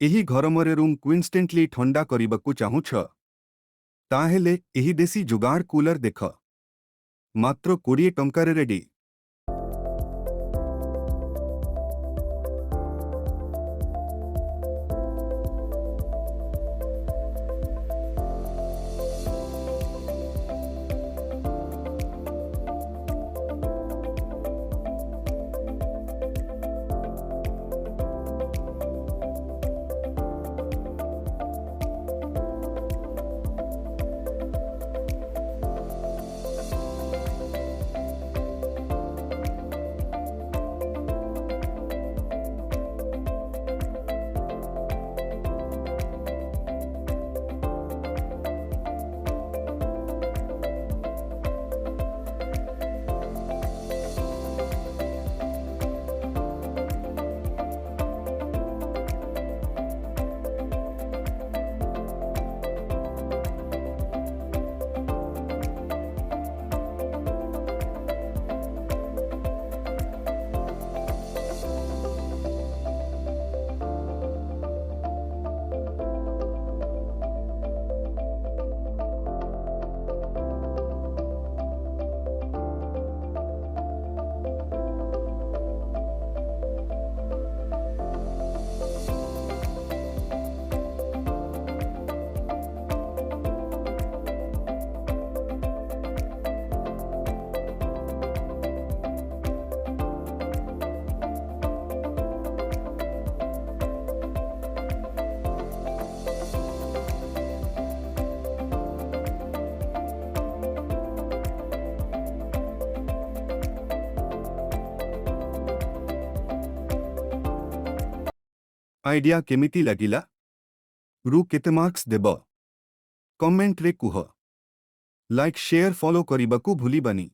ଏହି ଗରମରେ room instantly ଥଣ୍ଡା କରିବାକୁ ଚାହୁଁଛ? ତାହେଲେ ଏହି ଦେଶୀ जुगाड़ कूलर ଦେଖ। ମାତ୍ର 20 ଟଙ୍କାରେ ରେଡି। आइडिया केमिति लागिला? रु केते मार्क्स देब? कमेंट रे कुह। लाइक शेयर फॉलो करिबाकू भूलिबानी।